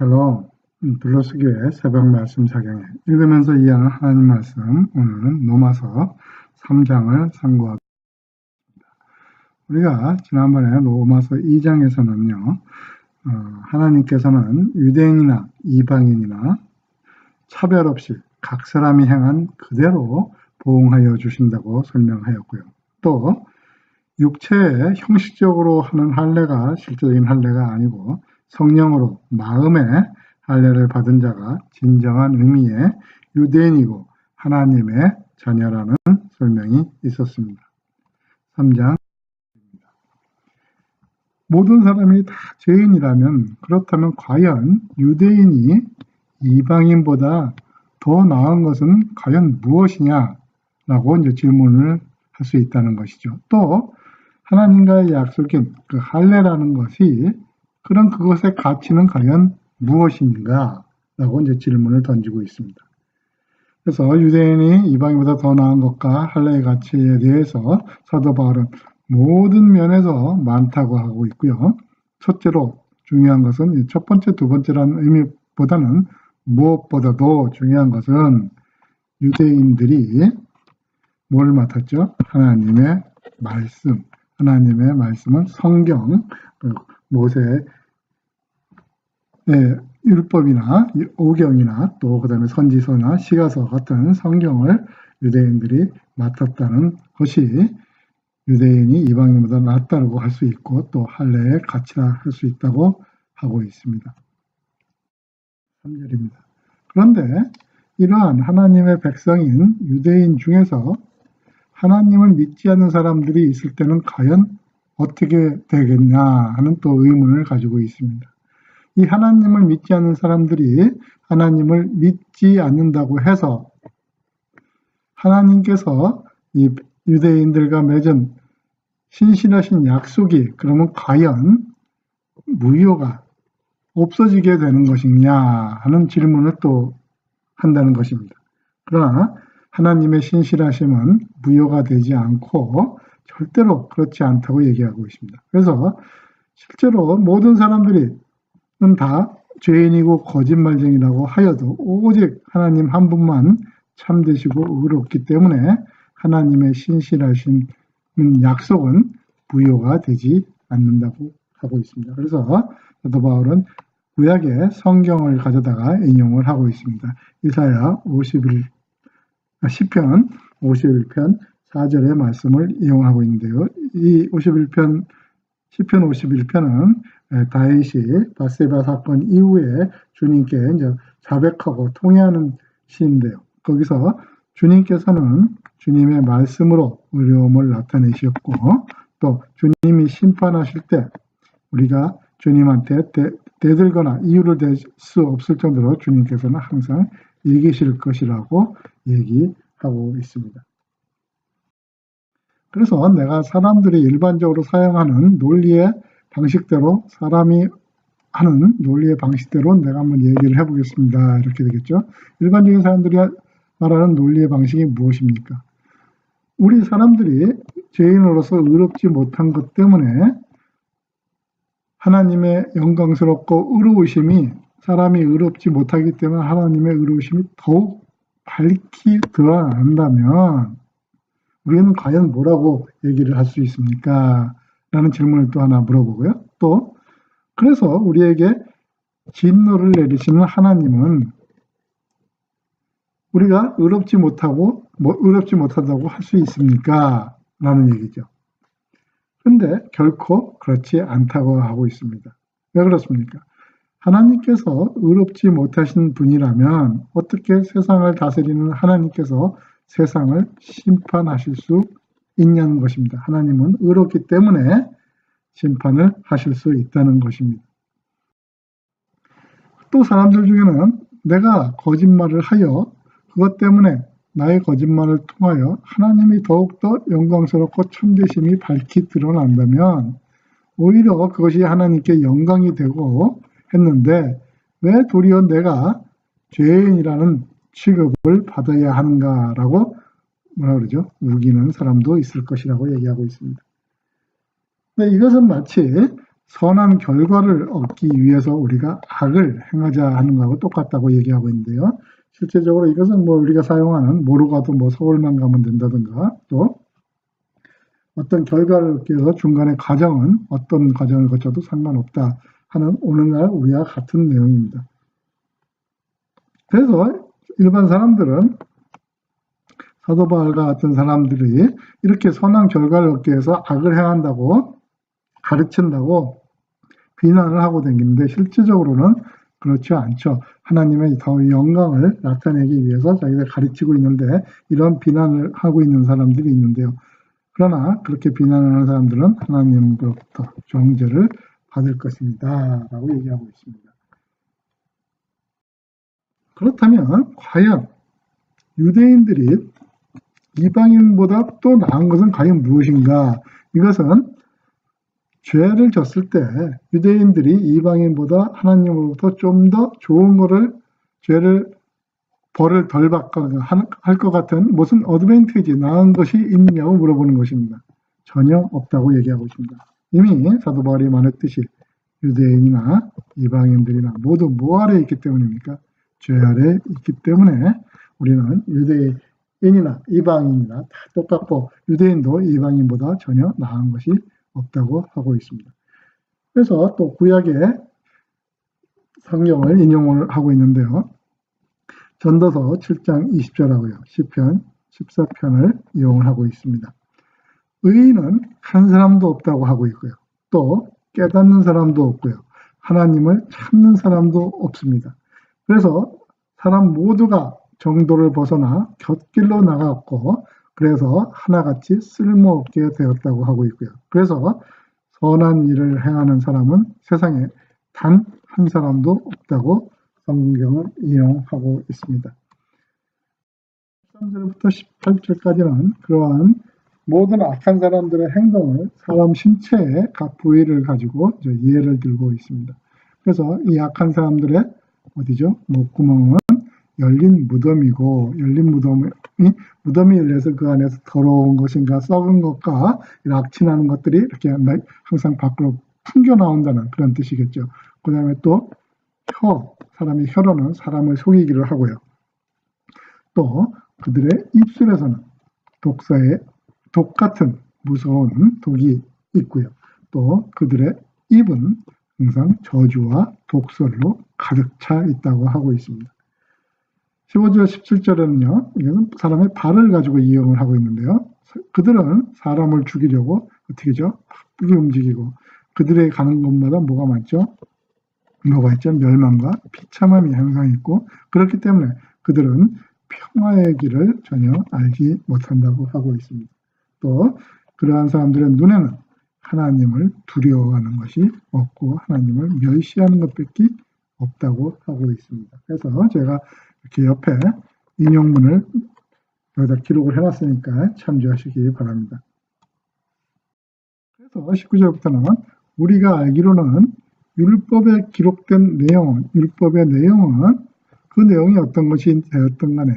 샬롬, 블로스교회 새벽 말씀 사경에 읽으면서 이해하는 하나님 말씀, 오늘은 로마서 3장을 상고하겠습니다. 우리가 지난번에 로마서 2장에서는요, 하나님께서는 유대인이나 이방인이나 차별 없이 각 사람이 행한 그대로 보응하여 주신다고 설명하였고요. 또 육체에 형식적으로 하는 할례가 실제적인 할례가 아니고 성령으로 마음의 할례를 받은 자가 진정한 의미의 유대인이고 하나님의 자녀라는 설명이 있었습니다. 3장 모든 사람이 다 죄인이라면 그렇다면 과연 유대인이 이방인보다 더 나은 것은 과연 무엇이냐라고 이제 질문을 할 수 있다는 것이죠. 또 하나님과의 약속인 그 할례라는 것이 그런 그것의 가치는 과연 무엇인가? 라고 이제 질문을 던지고 있습니다. 그래서 유대인이 이방인보다 더 나은 것과 할례의 가치에 대해서 사도 바울은 모든 면에서 많다고 하고 있고요. 첫째로 중요한 것은 첫 번째, 두 번째라는 의미보다는 무엇보다도 중요한 것은 유대인들이 뭘 맡았죠? 하나님의 말씀. 하나님의 말씀은 성경, 모세의 율법이나 오경이나 또 그 다음에 선지서나 시가서 같은 성경을 유대인들이 맡았다는 것이 유대인이 이방인보다 낫다고 할 수 있고 또 할례의 가치라 할 수 있다고 하고 있습니다. 3절입니다. 그런데 이러한 하나님의 백성인 유대인 중에서 하나님을 믿지 않는 사람들이 있을 때는 과연 어떻게 되겠냐 하는 또 의문을 가지고 있습니다. 이 하나님을 믿지 않는 사람들이 하나님을 믿지 않는다고 해서 하나님께서 이 유대인들과 맺은 신실하신 약속이 그러면 과연 무효가 없어지게 되는 것이냐 하는 질문을 또 한다는 것입니다. 그러나 하나님의 신실하심은 무효가 되지 않고 절대로 그렇지 않다고 얘기하고 있습니다. 그래서 실제로 모든 사람들이 다 죄인이고 거짓말쟁이라고 하여도 오직 하나님 한 분만 참되시고 의롭기 때문에 하나님의 신실하신 약속은 무효가 되지 않는다고 하고 있습니다. 그래서 사도 바울은 구약의 성경을 가져다가 인용을 하고 있습니다. 이사야 10편 51편 4절의 말씀을 이용하고 있는데요. 이 51편 10편 51편은 다윗이 바세바 사건 이후에 주님께 이제 자백하고 통회하는 시인데요. 거기서 주님께서는 주님의 말씀으로 의로움을 나타내셨고 또 주님이 심판하실 때 우리가 주님한테 대들거나 이유를 댈 수 없을 정도로 주님께서는 항상 이기실 것이라고 얘기하고 있습니다. 그래서 내가 사람들이 일반적으로 사용하는 논리의 방식대로 사람이 하는 논리의 방식대로 내가 한번 얘기를 해보겠습니다. 이렇게 되겠죠. 일반적인 사람들이 말하는 논리의 방식이 무엇입니까? 우리 사람들이 죄인으로서 의롭지 못한 것 때문에 하나님의 영광스럽고 의로우심이 사람이 의롭지 못하기 때문에 하나님의 의로우심이 더욱 밝히 드러난다면 우리는 과연 뭐라고 얘기를 할 수 있습니까? 라는 질문을 또 하나 물어보고요. 또 그래서 우리에게 진노를 내리시는 하나님은 우리가 의롭지 못하다고 할 수 있습니까? 라는 얘기죠. 그런데 결코 그렇지 않다고 하고 있습니다. 왜 그렇습니까? 하나님께서 의롭지 못하신 분이라면 어떻게 세상을 다스리는 하나님께서 세상을 심판하실 수 있냐는 것입니다. 하나님은 의롭기 때문에 심판을 하실 수 있다는 것입니다. 또 사람들 중에는 내가 거짓말을 하여 그것 때문에 나의 거짓말을 통하여 하나님이 더욱더 영광스럽고 참되심이 밝히 드러난다면 오히려 그것이 하나님께 영광이 되고 했는데 왜 도리어 내가 죄인이라는 취급을 받아야 하는가라고 뭐라 그러죠? 우기는 사람도 있을 것이라고 얘기하고 있습니다. 근데 이것은 마치 선한 결과를 얻기 위해서 우리가 악을 행하자 하는 거하고 똑같다고 얘기하고 있는데요. 실제적으로 이것은 뭐 우리가 사용하는 뭐로 가도 뭐 서울만 가면 된다든가 또 어떤 결과를 얻기 위해서 중간에 과정은 어떤 과정을 거쳐도 상관없다 하는 오늘날 우리와 같은 내용입니다. 그래서 일반 사람들은 사도 바울과 같은 사람들이 이렇게 선한 결과를 얻기 위해서 악을 행한다고 가르친다고 비난을 하고 다니는데 실질적으로는 그렇지 않죠. 하나님의 더 영광을 나타내기 위해서 자기들 가르치고 있는데 이런 비난을 하고 있는 사람들이 있는데요. 그러나 그렇게 비난하는 사람들은 하나님으로부터 정죄를 받을 것입니다. 라고 얘기하고 있습니다. 그렇다면 과연 유대인들이 이방인보다 또 나은 것은 과연 무엇인가? 이것은 죄를 졌을 때 유대인들이 이방인보다 하나님으로부터 좀 더 좋은 거를 벌을 덜 받거나 할 것 같은 무슨 어드밴티지 나은 것이 있느냐고 물어보는 것입니다. 전혀 없다고 얘기하고 있습니다. 이미 사도 바울이 말했듯이 유대인이나 이방인들이나 모두 뭐 아래 있기 때문입니까? 죄 아래 있기 때문에 우리는 유대인이나 이방인이나 다 똑같고 유대인도 이방인보다 전혀 나은 것이 없다고 하고 있습니다. 그래서 또 구약의 성경을 인용을 하고 있는데요. 전도서 7장 20절하고요. 시편 14편을 이용을 하고 있습니다. 의인은 한 사람도 없다고 하고 있고요. 또 깨닫는 사람도 없고요. 하나님을 찾는 사람도 없습니다. 그래서 사람 모두가 정도를 벗어나 곁길로 나갔고 그래서 하나같이 쓸모없게 되었다고 하고 있고요. 그래서 선한 일을 행하는 사람은 세상에 단 한 사람도 없다고 성경을 인용하고 있습니다. 13절부터 18절까지는 그러한 모든 악한 사람들의 행동을 사람 신체의 각 부위를 가지고 예를 들고 있습니다. 그래서 이 악한 사람들의 어디죠? 목구멍은 열린 무덤이고 열린 무덤이 열려서 그 안에서 더러운 것인가 썩은 것과 악취나는 것들이 이렇게 항상 밖으로 풍겨 나온다는 그런 뜻이겠죠. 그 다음에 또 사람의 혀로는 사람을 속이기를 하고요. 또 그들의 입술에서는 독 같은 무서운 독이 있고요. 또 그들의 입은 항상 저주와 독설로 가득 차 있다고 하고 있습니다. 15절 17절에는요. 이것은 사람의 발을 가지고 이용을 하고 있는데요. 그들은 사람을 죽이려고 어떻게죠? 바쁘게 움직이고 그들의 가는 곳마다 뭐가 많죠? 뭐가 있죠? 멸망과 비참함이 항상 있고 그렇기 때문에 그들은 평화의 길을 전혀 알지 못한다고 하고 있습니다. 또 그러한 사람들의 눈에는 하나님을 두려워하는 것이 없고 하나님을 멸시하는 것밖에 없다고 하고 있습니다. 그래서 제가 이렇게 옆에 인용문을 여기다 기록을 해놨으니까 참조하시기 바랍니다. 그래서 19절부터는 우리가 알기로는 율법에 기록된 내용은 율법의 내용은 그 내용이 어떤 것이 되었든 간에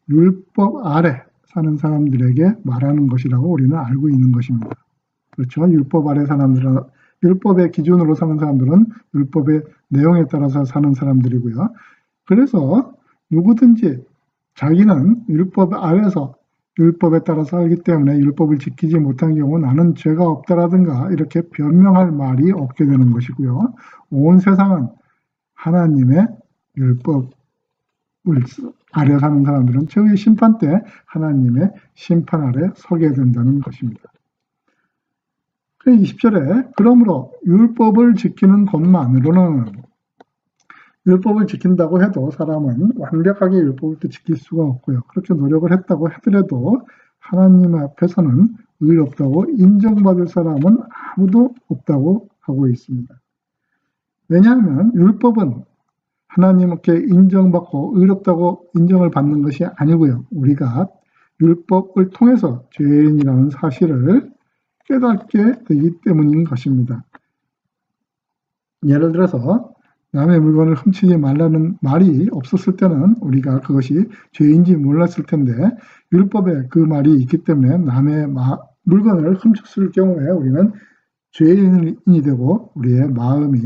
율법 아래 사는 사람들에게 말하는 것이라고 우리는 알고 있는 것입니다. 그렇죠? 율법 아래 사람들은 율법의 기준으로 사는 사람들은 율법의 내용에 따라서 사는 사람들이고요. 그래서 누구든지 자기는 율법 아래서 율법에 따라 살기 때문에 율법을 지키지 못한 경우 나는 죄가 없다라든가 이렇게 변명할 말이 없게 되는 것이고요. 온 세상은 하나님의 율법을 아래 사는 사람들은 저희 심판 때 하나님의 심판 아래 서게 된다는 것입니다. 20절에 그러므로 율법을 지키는 것만으로는 율법을 지킨다고 해도 사람은 완벽하게 율법을 또 지킬 수가 없고요. 그렇게 노력을 했다고 하더라도 하나님 앞에서는 의롭다고 인정받을 사람은 아무도 없다고 하고 있습니다. 왜냐하면 율법은 하나님께 인정받고 의롭다고 인정을 받는 것이 아니고요. 우리가 율법을 통해서 죄인이라는 사실을 깨닫게 되기 때문인 것입니다. 예를 들어서 남의 물건을 훔치지 말라는 말이 없었을 때는 우리가 그것이 죄인지 몰랐을 텐데 율법에 그 말이 있기 때문에 남의 물건을 훔쳤을 경우에 우리는 죄인이 되고 우리의 마음이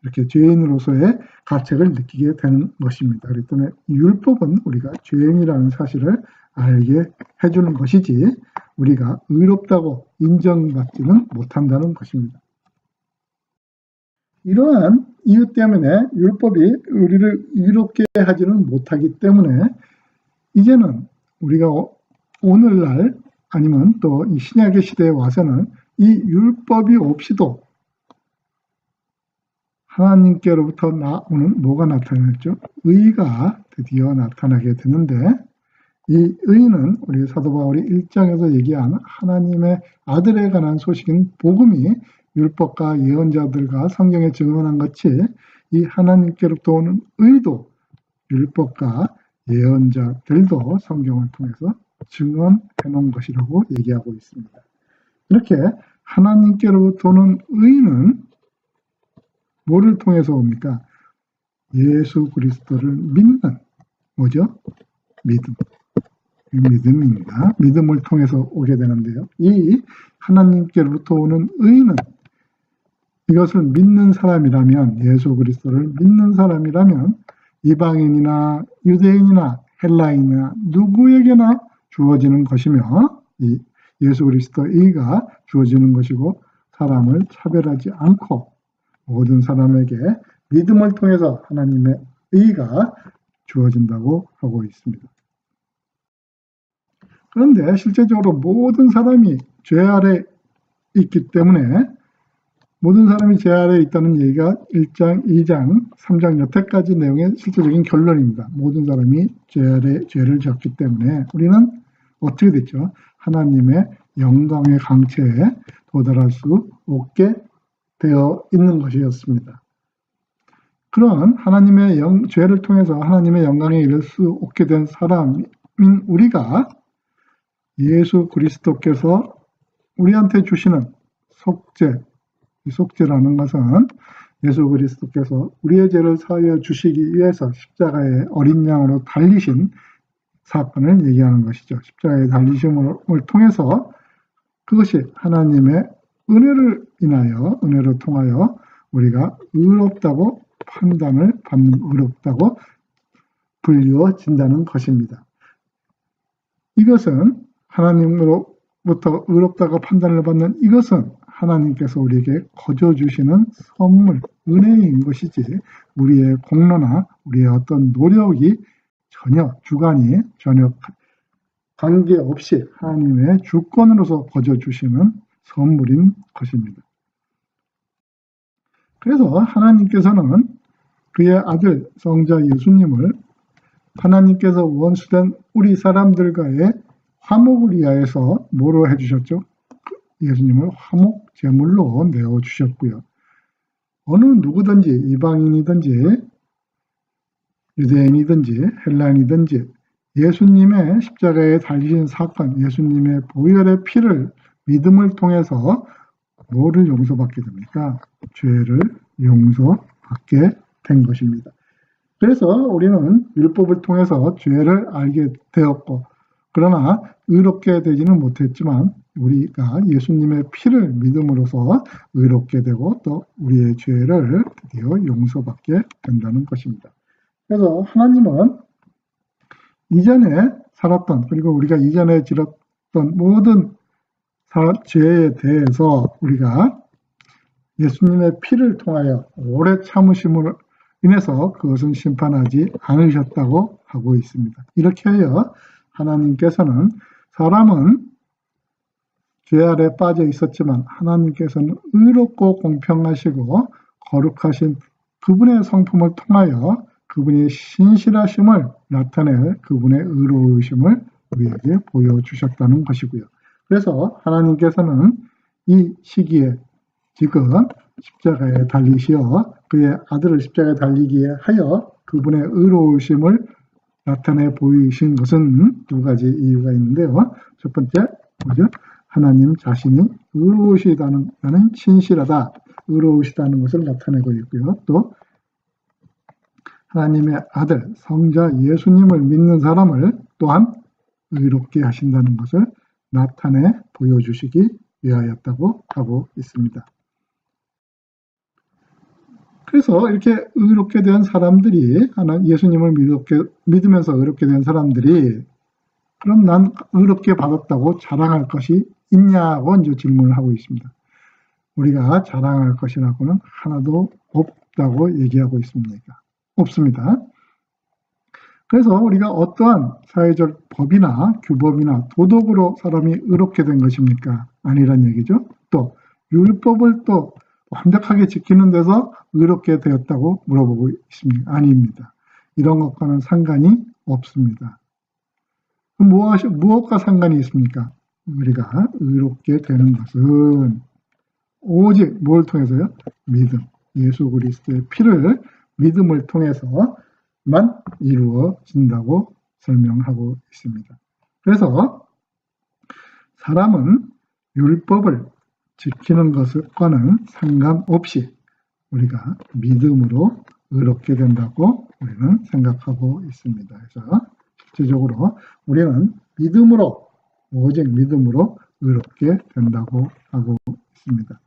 이렇게 죄인으로서의 가책을 느끼게 되는 것입니다. 그렇기 때문에 율법은 우리가 죄인이라는 사실을 알게 해주는 것이지 우리가 의롭다고 인정받지는 못한다는 것입니다. 이러한 이유 때문에 율법이 우리를 의롭게 하지는 못하기 때문에 이제는 우리가 오늘날 아니면 또 이 신약의 시대에 와서는 이 율법이 없이도 하나님께로부터 나오는 뭐가 나타났죠? 의가 드디어 나타나게 되는데 이 의는 우리 사도 바울이 1장에서 얘기한 하나님의 아들에 관한 소식인 복음이 율법과 예언자들과 성경에 증언한 것이 이 하나님께로부터 오는 의도 율법과 예언자들도 성경을 통해서 증언해 놓은 것이라고 얘기하고 있습니다. 이렇게 하나님께로부터 오는 의는 뭐를 통해서 옵니까? 예수 그리스도를 믿는 뭐죠? 믿음입니다. 믿음을 통해서 오게 되는데요. 이 하나님께로부터 오는 의는 이것을 믿는 사람이라면 예수 그리스도를 믿는 사람이라면 이방인이나 유대인이나 헬라인이나 누구에게나 주어지는 것이며 이 예수 그리스도의 의가 주어지는 것이고 사람을 차별하지 않고 모든 사람에게 믿음을 통해서 하나님의 의가 주어진다고 하고 있습니다. 그런데 실제적으로 모든 사람이 죄 아래 있기 때문에 모든 사람이 죄 아래 있다는 얘기가 1장, 2장, 3장 여태까지 내용의 실제적인 결론입니다. 모든 사람이 죄 아래 죄를 졌기 때문에 우리는 어떻게 됐죠? 하나님의 영광의 강체에 도달할 수 없게 되어 있는 것이었습니다. 그런 하나님의 죄를 통해서 하나님의 영광에 이를 수 없게 된 사람인 우리가 예수 그리스도께서 우리한테 주시는 속죄, 이 속죄라는 것은 예수 그리스도께서 우리의 죄를 사하여 주시기 위해서 십자가의 어린 양으로 달리신 사건을 얘기하는 것이죠. 십자가의 달리심을 통해서 그것이 하나님의 은혜를 인하여, 은혜를 통하여 우리가 의롭다고 판단을 받는, 의롭다고 불리워진다는 것입니다. 이것은 하나님으로부터 의롭다고 판단을 받는 이것은 하나님께서 우리에게 거저 주시는 선물, 은혜인 것이지 우리의 공로나 우리의 어떤 노력이 전혀 주관이 전혀 관계없이 하나님의 주권으로서 거저 주시는 선물인 것입니다. 그래서 하나님께서는 그의 아들 성자 예수님을 하나님께서 원수된 우리 사람들과의 화목을 위하여서 뭐로 해주셨죠? 예수님을 화목 제물로 내어주셨고요. 어느 누구든지 이방인이든지 유대인이든지 헬라인이든지 예수님의 십자가에 달리신 사건, 예수님의 보혈의 피를 믿음을 통해서 뭐를 용서받게 됩니까? 죄를 용서받게 된 것입니다. 그래서 우리는 율법을 통해서 죄를 알게 되었고 그러나 의롭게 되지는 못했지만 우리가 예수님의 피를 믿음으로써 의롭게 되고 또 우리의 죄를 드디어 용서받게 된다는 것입니다. 그래서 하나님은 이전에 살았던 그리고 우리가 이전에 지었던 모든 죄에 대해서 우리가 예수님의 피를 통하여 오래 참으심으로 인해서 그것은 심판하지 않으셨다고 하고 있습니다. 이렇게 하여 하나님께서는 사람은 죄 아래 빠져 있었지만 하나님께서는 의롭고 공평하시고 거룩하신 그분의 성품을 통하여 그분의 신실하심을 나타낼 그분의 의로우심을 우리에게 보여주셨다는 것이고요. 그래서 하나님께서는 이 시기에 지금 십자가에 달리시어 그의 아들을 십자가에 달리게 하여 그분의 의로우심을 나타내 보이신 것은 두 가지 이유가 있는데요. 첫 번째, 뭐죠? 하나님 자신이 의로우시다는, 나는 신실하다, 의로우시다는 것을 나타내고 있고요. 또 하나님의 아들, 성자 예수님을 믿는 사람을 또한 의롭게 하신다는 것을 나타내 보여주시기 위하였다고 하고 있습니다. 그래서 이렇게 의롭게 된 사람들이, 예수님을 믿으면서 의롭게 된 사람들이, 그럼 난 의롭게 받았다고 자랑할 것이 있냐고 이제 질문을 하고 있습니다. 우리가 자랑할 것이라고는 하나도 없다고 얘기하고 있습니다. 없습니다. 그래서 우리가 어떠한 사회적 법이나 규범이나 도덕으로 사람이 의롭게 된 것입니까? 아니란 얘기죠. 또 율법을 또 완벽하게 지키는 데서 의롭게 되었다고 물어보고 있습니다. 아닙니다. 이런 것과는 상관이 없습니다. 무엇과 상관이 있습니까? 우리가 의롭게 되는 것은 오직 뭘 통해서요? 믿음. 예수 그리스도의 피를 믿음을 통해서만 이루어진다고 설명하고 있습니다. 그래서 사람은 율법을 지키는 것과는 상관없이 우리가 믿음으로 의롭게 된다고 우리는 생각하고 있습니다. 그래서 실질적으로 우리는 믿음으로, 오직 믿음으로 의롭게 된다고 하고 있습니다.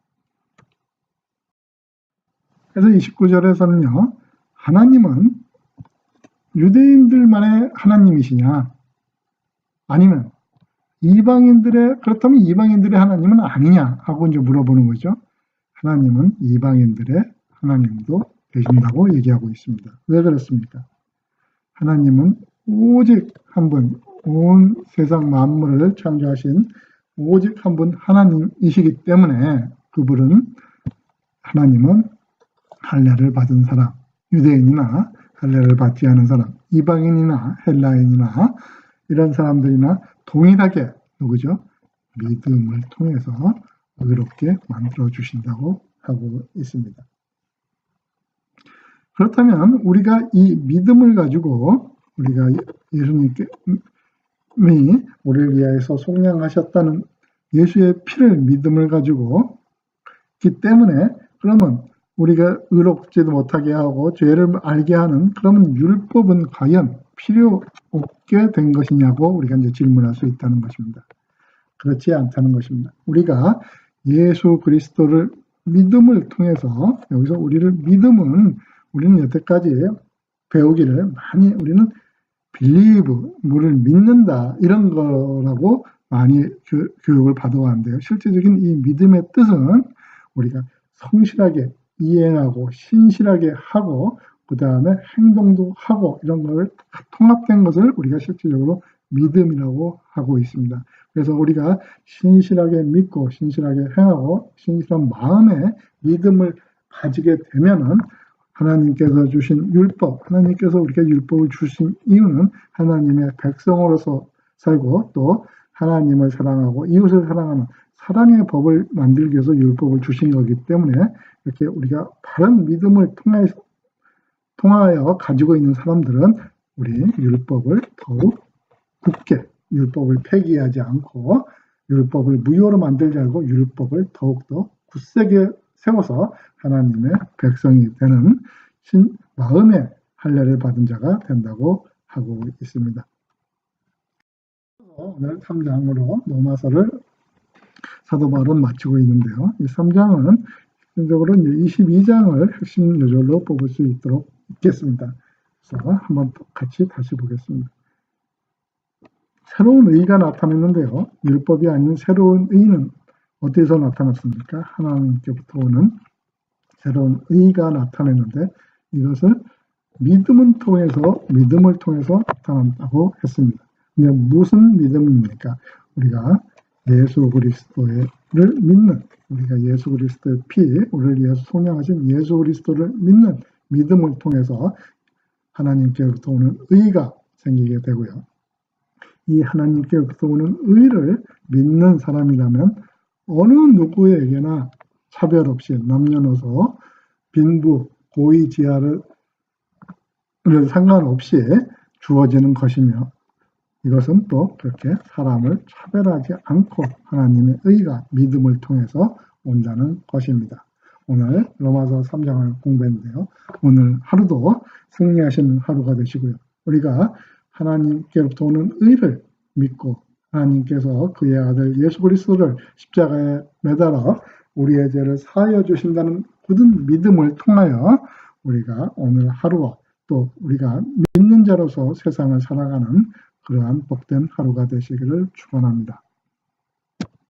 그래서 29절에서는요, 하나님은 유대인들만의 하나님이시냐? 아니면 그렇다면 이방인들의 하나님은 아니냐? 하고 이제 물어보는 거죠. 하나님은 이방인들의 하나님도 되신다고 얘기하고 있습니다. 왜 그렇습니까? 하나님은 오직 한 분, 온 세상 만물을 창조하신 오직 한 분 하나님이시기 때문에 하나님은 할례를 받은 사람, 유대인이나 할례를 받지 않은 사람, 이방인이나 헬라인이나 이런 사람들이나 동일하게 누구죠? 믿음을 통해서 의롭게 만들어 주신다고 하고 있습니다. 그렇다면 우리가 이 믿음을 가지고 우리가 예수님이 우리를 위하여서 속량하셨다는 예수의 피를 믿음을 가지고 있기 때문에 그러면 우리가 의롭지도 못하게 하고 죄를 알게 하는 그러면 율법은 과연 필요 없게 된 것이냐고 우리가 이제 질문할 수 있다는 것입니다. 그렇지 않다는 것입니다. 우리가 예수 그리스도를 믿음을 통해서 여기서 우리는 여태까지 배우기를 많이 우리는 believe, 뭐를 믿는다 이런 거라고 많이 교육을 받아왔는데요. 실제적인 이 믿음의 뜻은 우리가 성실하게 이행하고 신실하게 하고 그 다음에 행동도 하고 이런 걸 통합된 것을 우리가 실질적으로 믿음이라고 하고 있습니다. 그래서 우리가 신실하게 믿고 신실하게 행하고 신실한 마음에 믿음을 가지게 되면은 하나님께서 주신 율법, 하나님께서 우리가 율법을 주신 이유는 하나님의 백성으로서 살고 또 하나님을 사랑하고 이웃을 사랑하는 사랑의 법을 만들기 위해서 율법을 주신 거기 때문에 이렇게 우리가 바른 믿음을 통하여 가지고 있는 사람들은 우리 율법을 더욱 굳게, 율법을 폐기하지 않고 율법을 무효로 만들지 않고 율법을 더욱더 굳세게 세워서 하나님의 백성이 되는 마음의 할례를 받은 자가 된다고 하고 있습니다. 오늘 3장으로 로마서를 사도 바울은 마치고 있는데요. 이 3장은 핵심적으로 22장을 핵심 요절로 뽑을 수 있겠습니다. 그래서 한번 같이 다시 보겠습니다. 새로운 의가 나타났는데요. 율법이 아닌 새로운 의는 어디서 나타났습니까? 하나님께부터 오는 새로운 의가 나타났는데 이것을 믿음을 통해서 나타난다고 했습니다. 근데 무슨 믿음입니까? 우리가 예수 그리스도를 믿는, 우리가 예수 그리스도의 피, 우리를 위해서 속량하신 예수 그리스도를 믿는 믿음을 통해서 하나님께로부터 오는 의가 생기게 되고요. 이 하나님께로부터 오는 의를 믿는 사람이라면 어느 누구에게나 차별 없이 남녀노소, 빈부, 고위, 지하를 상관없이 주어지는 것이며 이것은 또 그렇게 사람을 차별하지 않고 하나님의 의가 믿음을 통해서 온다는 것입니다. 오늘 로마서 3장을 공부했는데요. 오늘 하루도 승리하시는 하루가 되시고요. 우리가 하나님께로부터 오는 의를 믿고 하나님께서 그의 아들 예수 그리스도를 십자가에 매달아 우리의 죄를 사하여 주신다는 굳은 믿음을 통하여 우리가 오늘 하루와 또 우리가 믿는 자로서 세상을 살아가는 그러한 복된 하루가 되시기를 축원합니다.